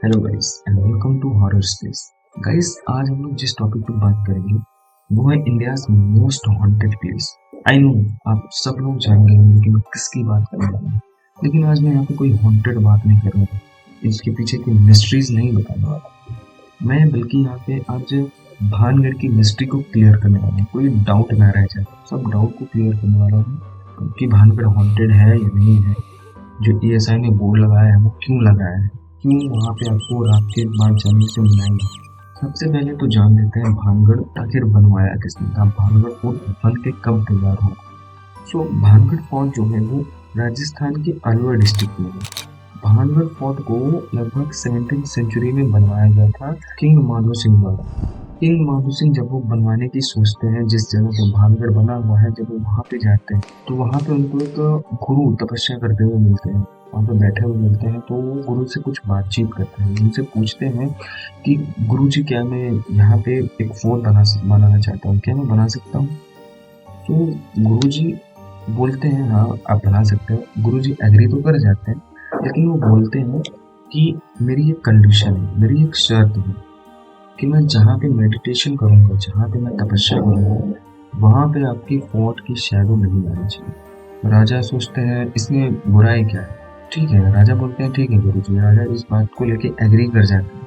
Hello guys and welcome to horror space. Guys आज हम लोग जिस टॉपिक पे बात करेंगे वो है India's most haunted place. I know आप सब लोग जानेंगे कि मैं किसकी बात करने वाला हूँ, लेकिन आज मैं यहाँ पे कोई हॉन्टेड बात नहीं कर रहा हूँ। इसके पीछे की मिस्ट्रीज नहीं बताने वाला मैं, बल्कि यहाँ पे आज भानगढ़ की मिस्ट्री को क्लियर करने वाला हूँ। कोई डाउट ना रह जाए, सब डाउट को क्लियर करने वाला हूँ कि भानगढ़ हॉन्टेड है या नहीं है। जो ईएसआई ने बोर्ड लगाया है वो क्यों लगाया है, क्यों वहाँ पे आपको रात के बाद जाने से मनाएंगे। सबसे पहले तो जान लेते हैं भानगढ़ आखिर बनवाया किसने था, भानगढ़ फोर्ट बन के कब तैयार हुआ। सो भानगढ़ फोर्ट जो है वो राजस्थान के अलवर डिस्ट्रिक्ट में है। भानगढ़ फोर्ट को लगभग 17th सेंचुरी में बनवाया गया था किंग माधो सिंह द्वारा। किंग माधो सिंह जब वो बनवाने की सोचते हैं, जिस जगह पे भानगढ़ बना हुआ है, जब वो वहाँ पे जाते हैं तो वहाँ पे उनको एक गुरु तपस्या करते हुए मिलते हैं। वहाँ पे बैठे हुए मिलते हैं तो वो गुरु से कुछ बातचीत करते हैं, उनसे पूछते हैं कि गुरु जी क्या मैं यहाँ पे एक फोर्ट बनाना चाहता हूँ, क्या मैं बना सकता हूँ। तो गुरु जी बोलते हैं हाँ आप बना सकते हो। गुरु जी एग्री तो कर जाते हैं, लेकिन वो बोलते हैं कि मेरी एक कंडीशन है, मेरी एक शर्त है कि मैं जहाँ पे मेडिटेशन करूँगा, जहाँ पे मैं तपस्या करूँगा, वहाँ पे आपकी फोर्ट की शैडो नहीं आनी चाहिए। राजा सोचते हैं इसमें बुराई क्या है। ठीक है, राजा बोलते हैं ठीक है गुरु जी। राजा इस बात को लेके एग्री कर जाते हैं।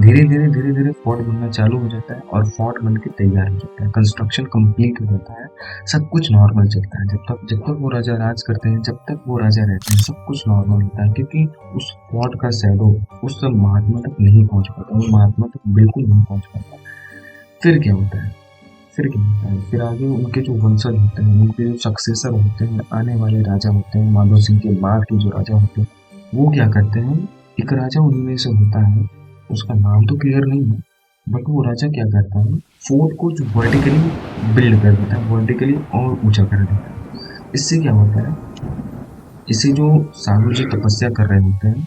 धीरे धीरे फोर्ट बनना चालू हो जाता है और फोर्ट बन के तैयार हो जाता है, कंस्ट्रक्शन कंप्लीट हो जाता है। सब कुछ नॉर्मल चलता है, जब तक वो राजा राज करते हैं, जब तक वो राजा रहते हैं, सब कुछ नॉर्मल होता है, क्योंकि उस फोर्ट का शैडो उस महात्मा तक नहीं पहुंच पाता, वो महात्मा तक बिल्कुल नहीं पहुंच पाता। फिर क्या होता है, फिर आगे उनके जो वंशज होते हैं, उनके जो सक्सेसर होते हैं, आने वाले राजा होते हैं, माधो सिंह के बाद के जो राजा होते हैं, वो क्या करते हैं। एक राजा उनमें से होता है, उसका नाम तो क्लियर नहीं है, बट वो राजा क्या करता है, फोर्ट को जो वर्टिकली बिल्ड कर देता है, वर्टिकली और ऊंचा कर देता है। इससे क्या होता है, इससे जो साधु जी तपस्या कर रहे होते हैं,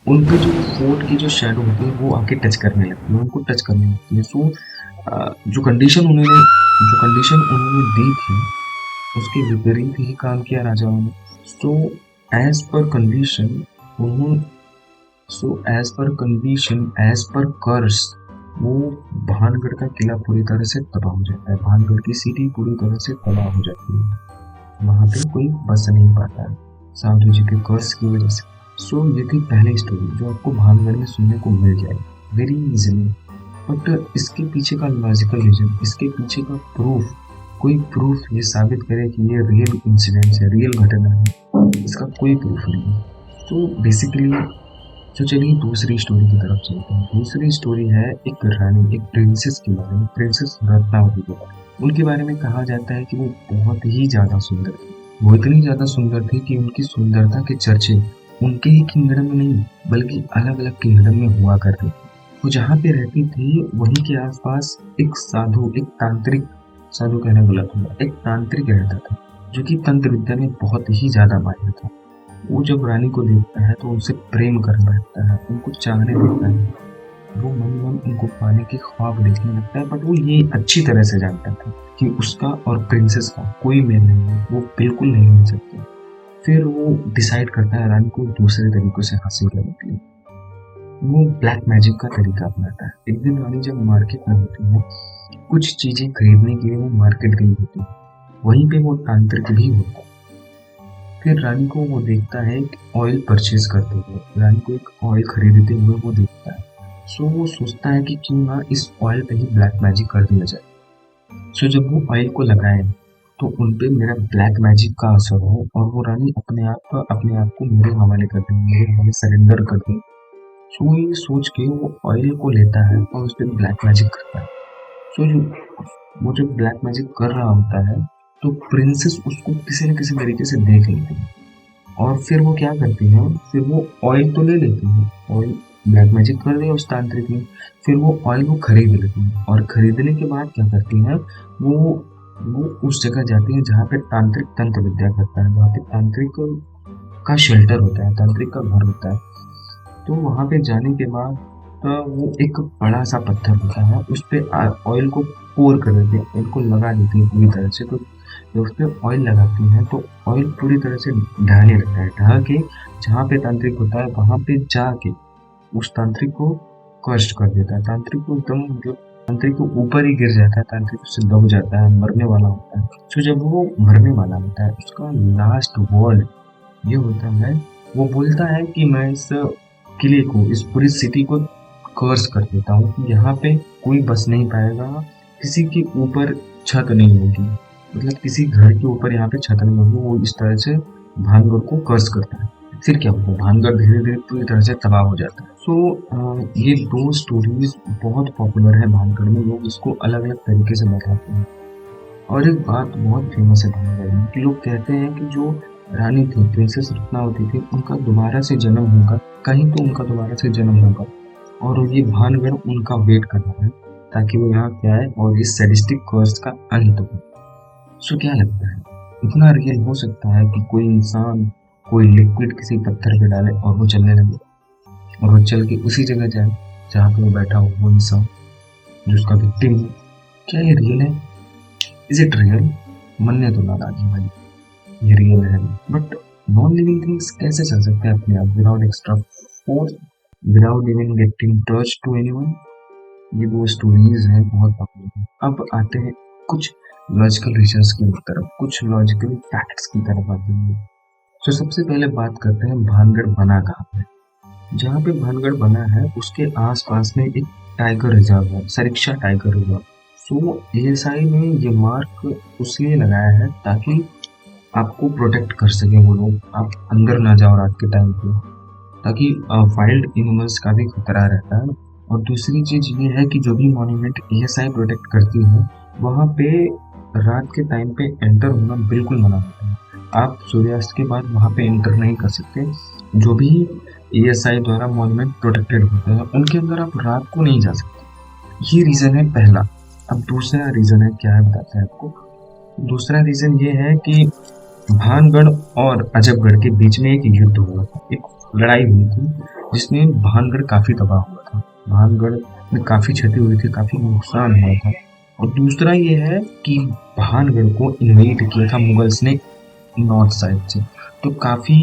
उनके जो फोर्ट की जो शैडो होती है वो आके टच करने लगती है, उनको टच करने लगती है। सो जो कंडीशन उन्होंने दी थी उसके विपरीत ही काम किया राजाओं ने। सो एज पर कंडीशन उन्होंने एज पर कर्स वो भानगढ़ का किला पूरी तरह से तबाह हो जाता है, भानगढ़ की सिटी पूरी तरह से तबाह हो जाती है। वहां पे कोई बस नहीं पाता है साधु जी के कर्स की वजह से। सो ये थी पहली स्टोरी जो आपको भानगढ़ में सुनने को मिल जाए वेरी इजीली। बट इसके पीछे का लॉजिकल रीजन, इसके पीछे का प्रूफ, कोई प्रूफ ये साबित करे कि ये रियल इंसिडेंट है, रियल घटना है, इसका कोई प्रूफ नहीं है। तो बेसिकली तो चलिए दूसरी स्टोरी की तरफ चलते हैं। दूसरी स्टोरी है एक रानी, एक प्रिंसेस के बारे में, प्रिंसेस रत्नावती के बारे में। उनके बारे में कहा जाता है कि वो बहुत ही ज्यादा सुंदर थी। वो इतनी ज्यादा सुंदर थी कि उनकी सुंदरता के चर्चे उनके ही किंगडम में नहीं बल्कि अलग अलग किंगडम में हुआ करते थे। वो जहाँ पे रहती थी वहीं के आसपास एक साधु, एक तांत्रिक, साधु कहना गलत होगा, एक तांत्रिक रहता था जो कि तंत्र विद्या में बहुत ही ज्यादा माहिर था। वो जब रानी को देखता है तो उनसे प्रेम करने लगता है, उनको चाहने लगता है, वो मन मन उनको पाने के ख्वाब देखने लगता है। बट वो ये अच्छी तरह से जानता था कि उसका और प्रिंसेस का कोई मेल नहीं है, वो बिल्कुल नहीं मिल सकते। फिर वो डिसाइड करता है रानी को दूसरे तरीकों से हासिल करने के लिए। वो ब्लैक मैजिक का तरीका अपनाता है। एक दिन रानी जब मार्केट में होती है, कुछ चीजें खरीदने के लिए वो मार्केट गई होती है, वहीं पे वो तांत्रिक भी होता है। फिर रानी को वो देखता है एक ऑयल परचेज करते हुए, रानी को एक ऑयल खरीदते हुए वो देखता है। सो वो सोचता है कि क्यों ना इस ऑयल पे ही ब्लैक मैजिक कर दिया जाए। सो जब वो ऑयल को लगाए तो उन पे मेरा ब्लैक मैजिक का असर हो और वो रानी अपने आप को मेरे हवाले कर दे, मेरे हवाले सरेंडर कर दे। सो ये सोच के वो ऑयल को लेता है और उस पर ब्लैक मैजिक करता है। सो जो वो जब ब्लैक मैजिक कर रहा होता है तो प्रिंसेस उसको किसी न किसी तरीके से देख लेती है और फिर वो क्या करती है, फिर वो ऑयल तो ले लेती है, ऑयल ब्लैक मैजिक कर दिया उस तांत्रिक ने। फिर वो ऑयल को खरीद लेती है और खरीदने के बाद क्या करती है, वो वो उस जगह जाती है जहाँ पे तांत्रिक तंत्र विद्या करता है, जहाँ पे तांत्रिक का शेल्टर होता है, तांत्रिक का घर होता है। तो वहाँ पे जाने के बाद वो एक बड़ा सा पत्थर होता है, उस पे ऑयल को पोर कर देती है, ऑयल को लगा देती है पूरी तरह से। तो जब उस पे ऑयल लगाती है तो ऑयल पूरी तरह से ढहने लगता है, ढह के जहाँ पे तांत्रिक होता है वहाँ पे जाके उस तांत्रिक को कर्स्ट कर देता है। तांत्रिक को एकदम मतलब तांत्रिक को ऊपर ही गिर जाता है, तांत्रिक उससे दब जाता है, मरने वाला होता है। तो जब वो मरने वाला होता है, उसका लास्ट वर्ड ये होता है, वो बोलता है कि मैं इस किले को, इस पूरी सिटी को कर्स कर देता हूँ कि यहाँ पे कोई बस नहीं पाएगा, किसी के ऊपर छत नहीं होगी, मतलब किसी घर के ऊपर यहाँ पे छत नहीं होगी। वो इस तरह से भानगढ़ को कर्स करता है। फिर क्या होता है, भानगढ़ धीरे धीरे पूरी तरह से तबाह हो जाता है। ये दो स्टोरीज बहुत पॉपुलर है भानगढ़ में, लोग इसको अलग अलग तरीके से बताते हैं। और एक बात बहुत फेमस है भानगढ़ में कि लोग कहते हैं कि जो रानी थी, प्रिंसेस रत्नावती थी, उनका दोबारा से जन्म होगा, कहीं तो उनका दोबारा से जन्म होगा, और ये भानगढ़ उनका वेट कर रहा है ताकि वो यहाँ पे आए और इस सैडिस्टिक कर्स का अंत हो। सो क्या लगता है, इतना रियल हो सकता है कि कोई इंसान कोई लिक्विड किसी पत्थर पे डाले और वो चलने लगे, और वो चल के उसी जगह जाए जहाँ पे वो बैठा हो, वो इंसान जो उसका विक्टिम है? क्या ये रियल है? Is it real? मनने तो ना लागे भाई, ये रियल है। बट नॉन लिविंग थिंग्स कैसे चल सकते हैं अपने आप without extra force, without even getting touch to anyone? ये वो स्टोरीज हैं बहुत पॉपुलर। अब आते हैं कुछ लॉजिकल रीजंस की तरफ, कुछ लॉजिकल फैक्ट्स की तरफ आते हैं। तो सबसे पहले बात करते हैं भानगढ़ बना कहाँ पे। जहाँ पे भानगढ़ बना है उसके आसपास में एक टाइगर रिजर्व है, सरिस्का टाइगर रिजर्व। सो एएसआई ने ये मार्क उसलिए लगाया है ताकि आपको प्रोटेक्ट कर सके वो लोग, आप अंदर ना जाओ रात के टाइम पे, ताकि वाइल्ड एनिमल्स का भी खतरा रहता है। और दूसरी चीज ये है कि जो भी मॉन्यूमेंट एएसआई प्रोटेक्ट करती है, वहाँ पे रात के टाइम पे एंटर होना बिल्कुल मना होता है। आप सूर्यास्त के बाद वहाँ पे एंटर नहीं कर सकते। जो भी एएसआई द्वारा मॉन्यूमेंट प्रोटेक्टेड होते हैं उनके अंदर आप रात को नहीं जा सकते। ये रीजन है पहला। अब दूसरा रीजन है, क्या है बताते हैं आपको। दूसरा रीजन ये है कि भानगढ़ और अजबगढ़ के बीच में एक युद्ध हुआ था, एक लड़ाई हुई थी जिसमें भानगढ़ काफी तबाह हुआ था, भानगढ़ में काफी क्षति हुई थी, काफी नुकसान हुआ था। और दूसरा ये है कि भानगढ़ को इन्वेड किया था मुगल्स ने नॉर्थ साइड से, तो काफी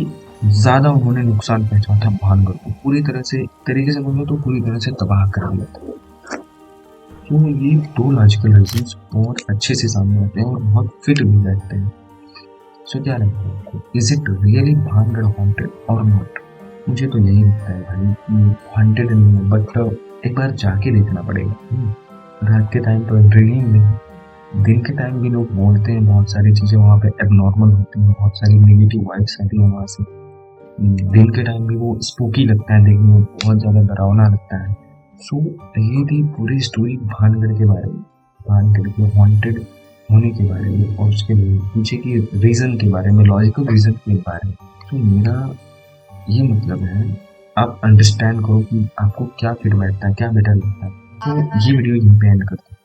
ज्यादा उन्होंने नुकसान पहुंचा था भानगढ़ को, पूरी तरह से तरीके से बोलो तो पूरी तरह से तबाह कर दिया था। तो ये दो लॉजिकल रीजंस बहुत अच्छे से सामने आते हैं और बहुत फिट भी बैठते हैं। सो क्या लगता है आपको, is it really Bhangarh haunted और नॉट? मुझे तो यही लगता है भाई कि हॉन्टेड नहीं है, बट एक बार जाके देखना पड़ेगा। रात के टाइम पर ड्रीमिंग नहीं, दिन के टाइम भी लोग बोलते हैं बहुत सारी चीज़ें वहाँ पे एबनॉर्मल होती हैं, बहुत सारी नेगेटिव वाइब्स आती हैं वहाँ से। दिन के टाइम भी वो स्पूकी लगता है देखने में, बहुत ज़्यादा डरावना लगता है। सो ये थी पूरी स्टोरी भानगढ़ के बारे में, भानगढ़ के हॉन्टेड होने के बारे में और उसके पीछे की रीज़न के बारे में, लॉजिकल रीज़न के बारे में। तो मेरा ये मतलब है, आप अंडरस्टैंड करो कि आपको क्या फिट बैठता है, क्या बेटर लगता है। तो ये वीडियो यहीं पे एंड करता हूँ।